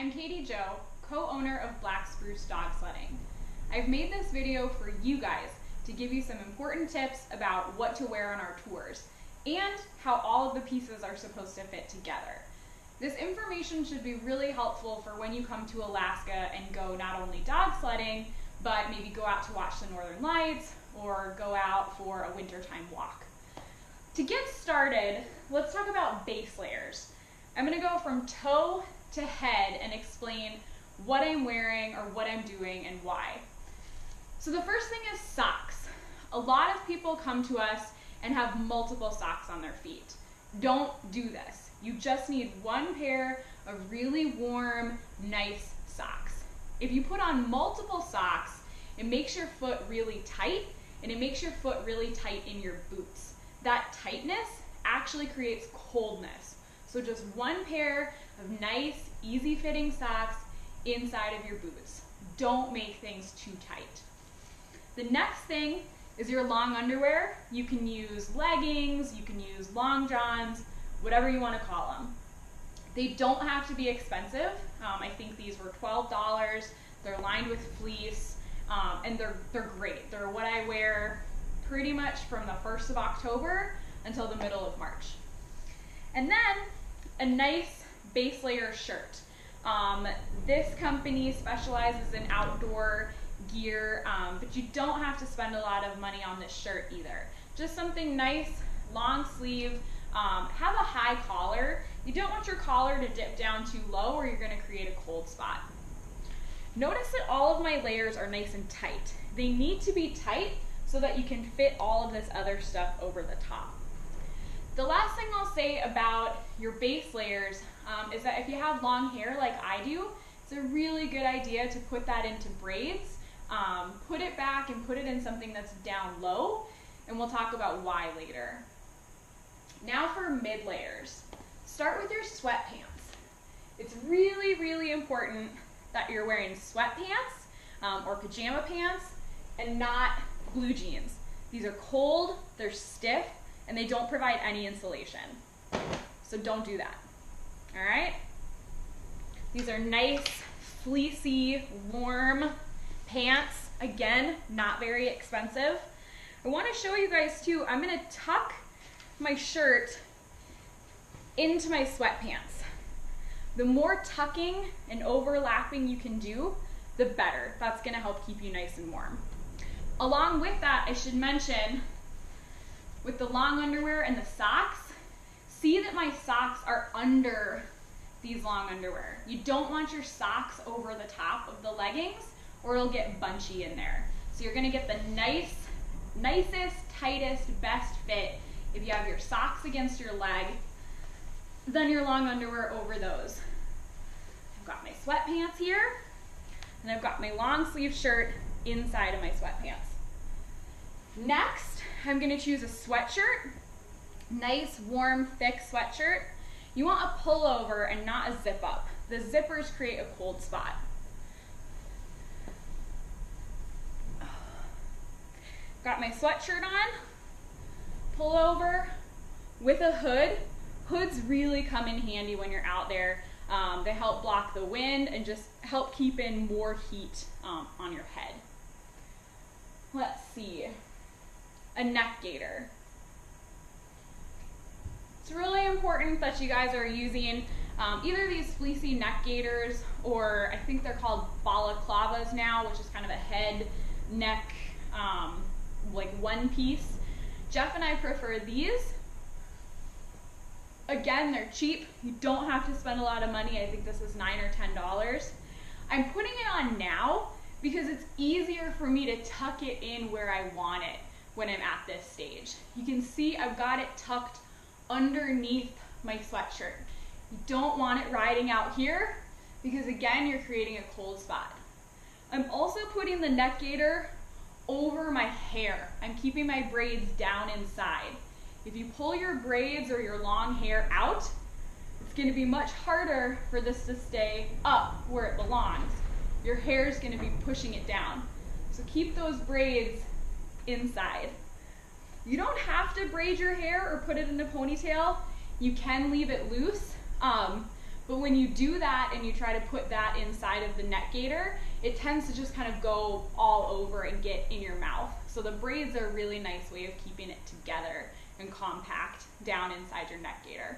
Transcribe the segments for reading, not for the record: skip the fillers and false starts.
I'm Katie Joe, co-owner of Black Spruce Dog Sledding. I've made this video for you guys to give you some important tips about what to wear on our tours and how all of the pieces are supposed to fit together. This information should be really helpful for when you come to Alaska and go not only dog sledding, but maybe go out to watch the northern lights or go out for a wintertime walk. To get started, let's talk about base layers. I'm going to go from toe to head and explain what I'm wearing or what I'm doing and why. So the first thing is socks. A lot of people come to us and have multiple socks on their feet. Don't do this. You just need one pair of really warm, nice socks. If you put on multiple socks, it makes your foot really tight, and it makes your foot really tight in your boots. That tightness actually creates coldness. So just one pair of nice, easy-fitting socks inside of your boots. Don't make things too tight. The next thing is your long underwear. You can use leggings, you can use long johns, whatever you want to call them. They don't have to be expensive. I think these were $12. They're lined with fleece, and they're great. They're what I wear pretty much from the 1st of October until the middle of March. And then a nice base layer shirt. This company specializes in outdoor gear, but you don't have to spend a lot of money on this shirt either. Just something nice, long sleeve, have a high collar. You don't want your collar to dip down too low or you're going to create a cold spot. Notice that all of my layers are nice and tight. They need to be tight so that you can fit all of this other stuff over the top. The last thing I'll say about your base layers is that if you have long hair like I do, it's a really good idea to put that into braids, put it back and put it in something that's down low, and we'll talk about why later. Now for mid layers. Start with your sweatpants. It's really, really important that you're wearing sweatpants or pajama pants and not blue jeans. These are cold, they're stiff, and they don't provide any insulation. So don't do that. All right? These are nice, fleecy, warm pants. Again, not very expensive. I want to show you guys too, I'm going to tuck my shirt into my sweatpants. The more tucking and overlapping you can do, the better. That's going to help keep you nice and warm. Along with that, I should mention, with the long underwear and the socks, see that my socks are under these long underwear. You don't want your socks over the top of the leggings or it'll get bunchy in there. So you're going to get the nicest, tightest, best fit if you have your socks against your leg, then your long underwear over those. I've got my sweatpants here, and I've got my long sleeve shirt inside of my sweatpants. Next, I'm going to choose a sweatshirt. Nice, warm, thick sweatshirt. You want a pullover and not a zip up. The zippers create a cold spot. Got my sweatshirt on, pullover with a hood. Hoods really come in handy when you're out there. They help block the wind and just help keep in more heat on your head. Let's see. A neck gaiter. It's really important that you guys are using either these fleecy neck gaiters or I think they're called balaclavas now, which is kind of a head, neck, like one piece. Jeff and I prefer these. Again, they're cheap. You don't have to spend a lot of money. I think this is $9 or $10. I'm putting it on now because it's easier for me to tuck it in where I want it when I'm at this stage. You can see I've got it tucked underneath my sweatshirt. You don't want it riding out here because again, you're creating a cold spot. I'm also putting the neck gaiter over my hair. I'm keeping my braids down inside. If you pull your braids or your long hair out, it's going to be much harder for this to stay up where it belongs. Your hair is going to be pushing it down. So keep those braids inside. You don't have to braid your hair or put it in a ponytail. You can leave it loose, But when you do that and you try to put that inside of the neck gaiter, it tends to just kind of go all over and get in your mouth. So the braids are a really nice way of keeping it together and compact down inside your neck gaiter.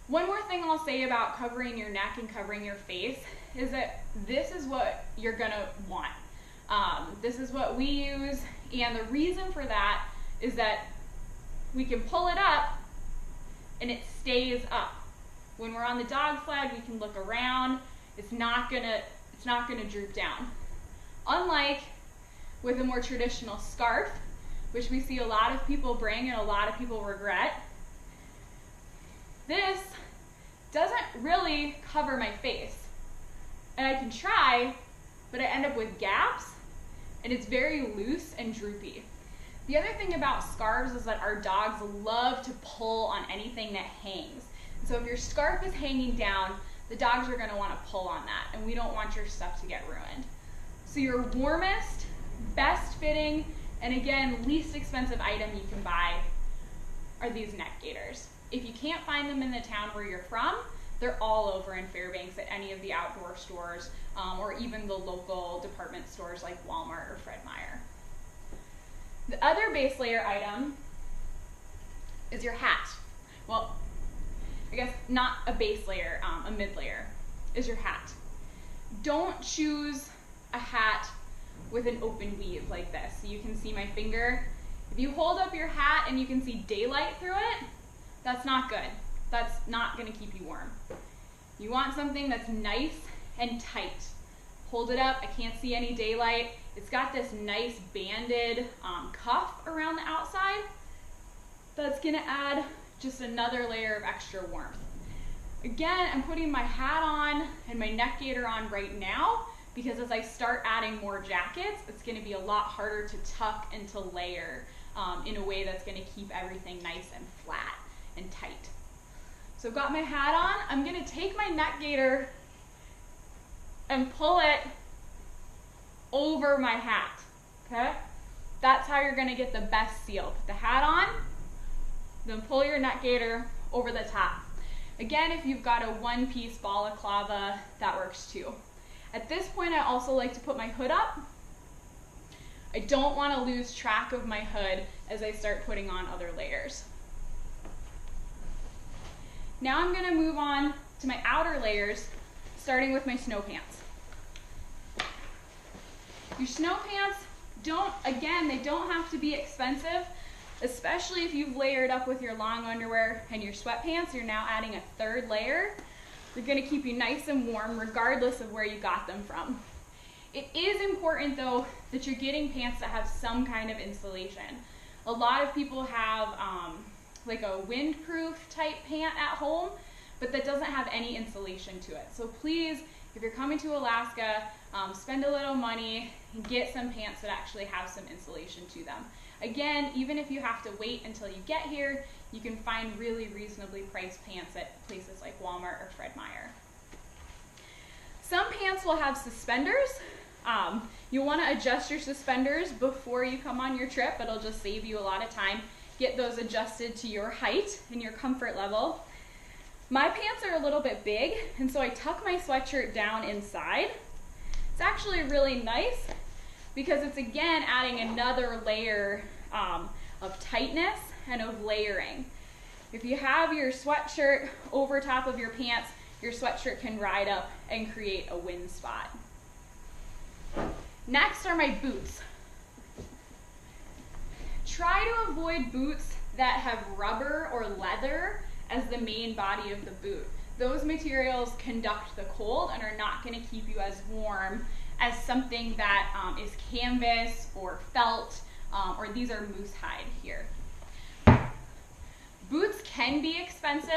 One more thing I'll say about covering your neck and covering your face is that this is what you're gonna want. This is what we use, and the reason for that is that we can pull it up and it stays up. When we're on the dog sled, we can look around. It's not gonna droop down. Unlike with a more traditional scarf, which we see a lot of people bring and a lot of people regret, this doesn't really cover my face. And I can try, but I end up with gaps, and it's very loose and droopy. The other thing about scarves is that our dogs love to pull on anything that hangs. So if your scarf is hanging down, the dogs are gonna wanna pull on that, and we don't want your stuff to get ruined. So your warmest, best fitting, and again, least expensive item you can buy are these neck gaiters. If you can't find them in the town where you're from, they're all over in Fairbanks at any of the outdoor stores, or even the local department stores like Walmart or Fred Meyer. The other base layer item is your hat. Well, I guess not a base layer, a mid layer is your hat. Don't choose a hat with an open weave like this. So you can see my finger. If you hold up your hat and you can see daylight through it, that's not good. That's not gonna keep you warm. You want something that's nice and tight. Hold it up, I can't see any daylight. It's got this nice banded cuff around the outside. That's gonna add just another layer of extra warmth. Again, I'm putting my hat on and my neck gaiter on right now because as I start adding more jackets, it's gonna be a lot harder to tuck and to layer in a way that's gonna keep everything nice and flat and tight. So I've got my hat on. I'm gonna take my neck gaiter and pull it over my hat, okay? That's how you're gonna get the best seal. Put the hat on, then pull your neck gaiter over the top. Again, if you've got a one-piece balaclava, that works too. At this point, I also like to put my hood up. I don't wanna lose track of my hood as I start putting on other layers. Now I'm gonna move on to my outer layers, starting with my snow pants. Your snow pants they don't have to be expensive, especially if you've layered up with your long underwear and your sweatpants. You're now adding a third layer. They're gonna keep you nice and warm regardless of where you got them from. It is important though that you're getting pants that have some kind of insulation. A lot of people have like a windproof type pant at home, but that doesn't have any insulation to it. So please, if you're coming to Alaska, spend a little money and get some pants that actually have some insulation to them. Again, even if you have to wait until you get here, you can find really reasonably priced pants at places like Walmart or Fred Meyer. Some pants will have suspenders. You'll want to adjust your suspenders before you come on your trip. It'll just save you a lot of time. Get those adjusted to your height and your comfort level. My pants are a little bit big, and so I tuck my sweatshirt down inside. It's actually really nice because it's again adding another layer of tightness and of layering. If you have your sweatshirt over top of your pants, your sweatshirt can ride up and create a wind spot. Next are my boots. Try to avoid boots that have rubber or leather as the main body of the boot. Those materials conduct the cold and are not going to keep you as warm as something that is canvas or felt, or these are moose hide here. Boots can be expensive,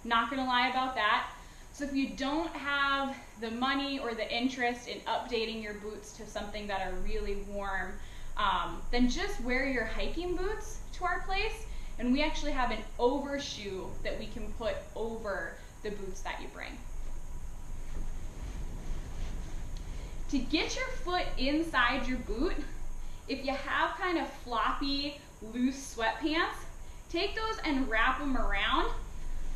not going to lie about that. So if you don't have the money or the interest in updating your boots to something that are really warm, then just wear your hiking boots to our place, and we actually have an overshoe that we can put over the boots that you bring. To get your foot inside your boot, if you have kind of floppy, loose sweatpants, take those and wrap them around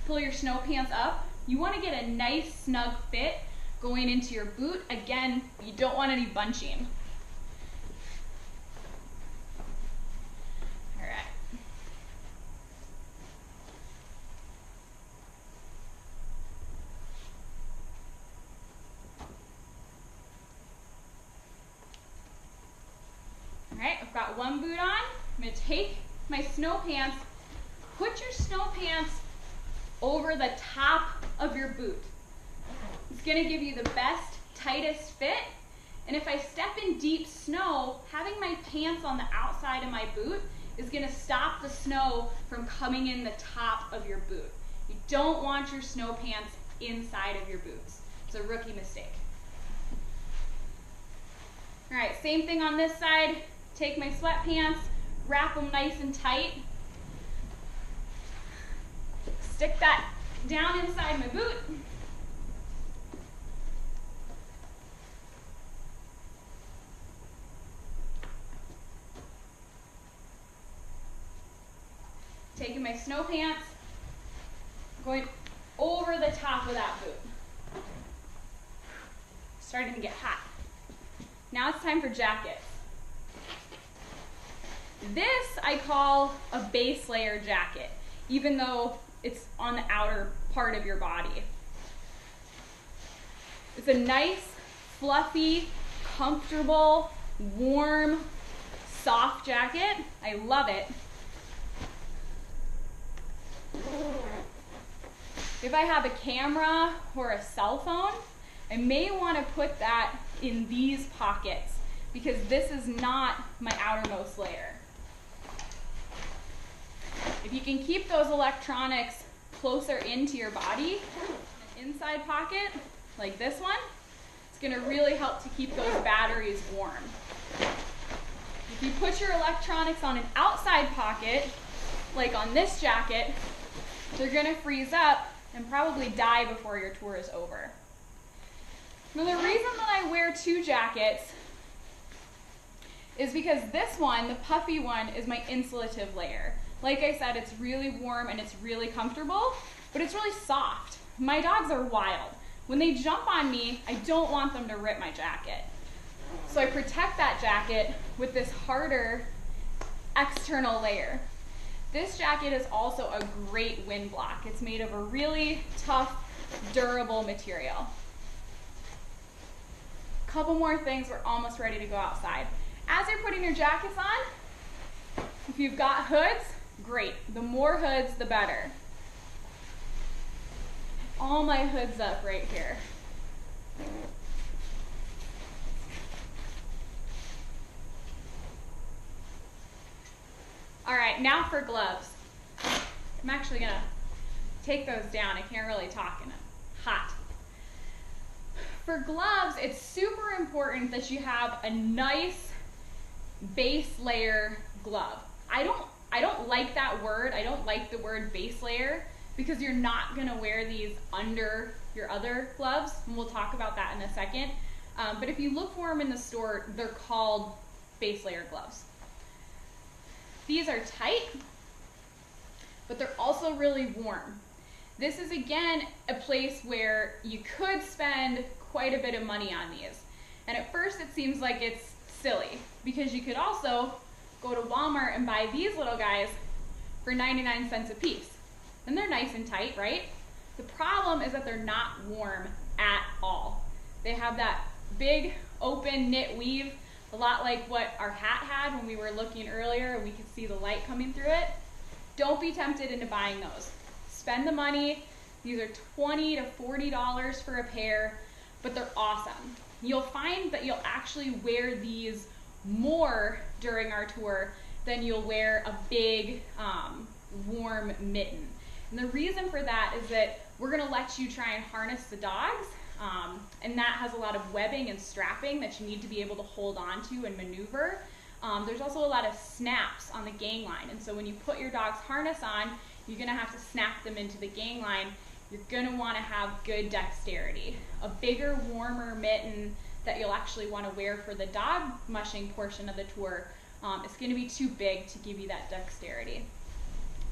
pull your snow pants up. You want to get a nice snug fit going into your boot. Again, you don't want any bunching. All right. All right, I've got one boot on. I'm going to take my snow pants, put your snow pants over the top of your boot. It's going to give you the best, tightest fit. And if I step in deep snow, having my pants on the outside of my boot is going to stop the snow from coming in the top of your boot. You don't want your snow pants inside of your boots. It's a rookie mistake. All right, same thing on this side. Take my sweatpants, wrap them nice and tight. Stick that down inside my boot. Taking my snow pants, going over the top of that boot. Starting to get hot. Now it's time for jackets. This I call a base layer jacket, even though it's on the outer part of your body. It's a nice, fluffy, comfortable, warm, soft jacket. I love it. If I have a camera or a cell phone, I may want to put that in these pockets because this is not my outermost layer. If you can keep those electronics closer into your body, an inside pocket like this one, it's going to really help to keep those batteries warm. If you put your electronics on an outside pocket, like on this jacket, they're going to freeze up and probably die before your tour is over. Now the reason that I wear two jackets is because this one, the puffy one, is my insulative layer. Like I said, it's really warm and it's really comfortable, but it's really soft. My dogs are wild. When they jump on me, I don't want them to rip my jacket. So I protect that jacket with this harder external layer. This jacket is also a great wind block. It's made of a really tough, durable material. Couple more things, we're almost ready to go outside. As you're putting your jackets on, if you've got hoods, great. The more hoods, the better. All my hoods up right here. All right, now for gloves. I'm actually gonna take those down. I can't really talk in it. Hot. For gloves, it's super important that you have a nice base layer glove. I don't like that word. I don't like the word base layer because you're not gonna wear these under your other gloves, and we'll talk about that in a second. But if you look for them in the store, they're called base layer gloves. These are tight, but they're also really warm. This is, again, a place where you could spend quite a bit of money on these. And at first it seems like it's silly because you could also go to Walmart and buy these little guys for 99 cents a piece. And they're nice and tight, right? The problem is that they're not warm at all. They have that big open knit weave, a lot like what our hat had when we were looking earlier and we could see the light coming through it. Don't be tempted into buying those. Spend the money. These are $20 to $40 for a pair, but they're awesome. You'll find that you'll actually wear these more during our tour than you'll wear a big warm mitten. And the reason for that is that we're gonna let you try and harness the dogs, and that has a lot of webbing and strapping that you need to be able to hold on to and maneuver. There's also a lot of snaps on the gang line, and so when you put your dog's harness on, you're gonna have to snap them into the gang line. You're gonna wanna have good dexterity. A bigger, warmer mitten that you'll actually wanna wear for the dog mushing portion of the tour is gonna be too big to give you that dexterity.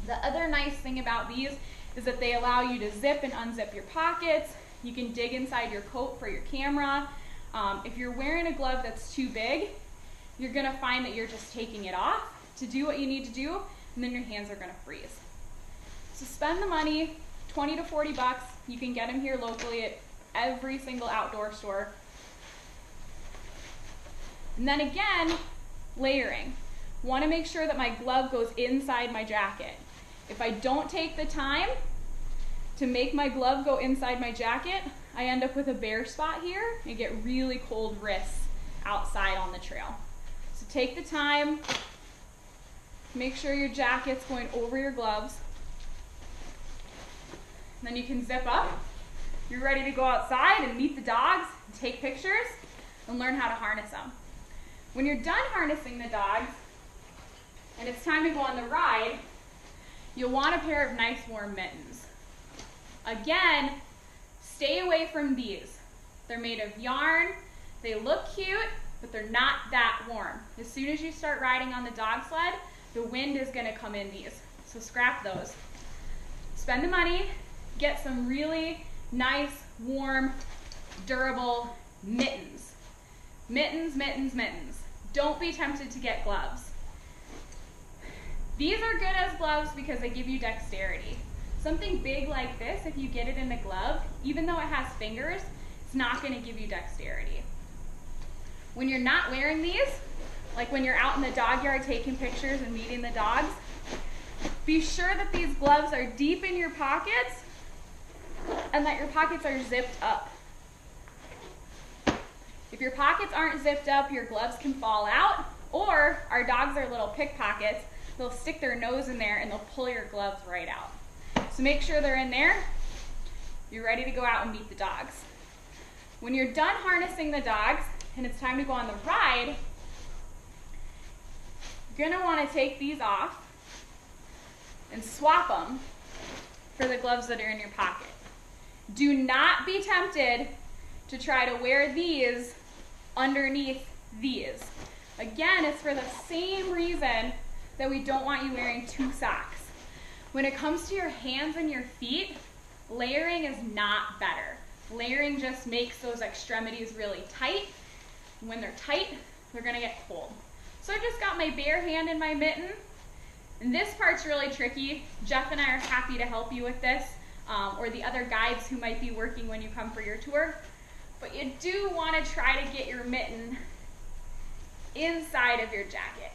The other nice thing about these is that they allow you to zip and unzip your pockets. You can dig inside your coat for your camera. If you're wearing a glove that's too big, you're gonna find that you're just taking it off to do what you need to do, and then your hands are gonna freeze. So spend the money, 20 to 40 bucks. You can get them here locally at every single outdoor store. And then again, layering. Want to make sure that my glove goes inside my jacket. If I don't take the time to make my glove go inside my jacket, I end up with a bare spot here and get really cold wrists outside on the trail. So take the time, make sure your jacket's going over your gloves. Then you can zip up. You're ready to go outside and meet the dogs, and take pictures, and learn how to harness them. When you're done harnessing the dogs, and it's time to go on the ride, you'll want a pair of nice warm mittens. Again, stay away from these. They're made of yarn, they look cute, but they're not that warm. As soon as you start riding on the dog sled, the wind is gonna come in these, so scrap those. Spend the money, get some really nice, warm, durable mittens. Mittens, mittens, mittens. Don't be tempted to get gloves. These are good as gloves because they give you dexterity. Something big like this, if you get it in a glove, even though it has fingers, it's not going to give you dexterity. When you're not wearing these, like when you're out in the dog yard taking pictures and meeting the dogs, be sure that these gloves are deep in your pockets and that your pockets are zipped up. If your pockets aren't zipped up, your gloves can fall out, or our dogs are little pickpockets. They'll stick their nose in there and they'll pull your gloves right out. So make sure they're in there. You're ready to go out and meet the dogs. When you're done harnessing the dogs and it's time to go on the ride, you're gonna wanna take these off and swap them for the gloves that are in your pocket. Do not be tempted to try to wear these underneath these. Again, it's for the same reason that we don't want you wearing two socks. When it comes to your hands and your feet, layering is not better. Layering just makes those extremities really tight. And when they're tight, they're gonna get cold. So I just got my bare hand in my mitten. And this part's really tricky. Jeff and I are happy to help you with this, or the other guides who might be working when you come for your tour. But you do want to try to get your mitten inside of your jacket.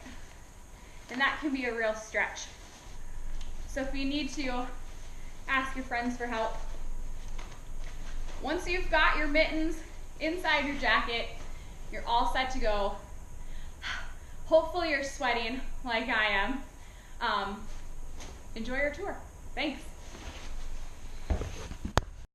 And that can be a real stretch. So if you need to, ask your friends for help. Once you've got your mittens inside your jacket, you're all set to go. Hopefully you're sweating like I am. Enjoy your tour. Thanks.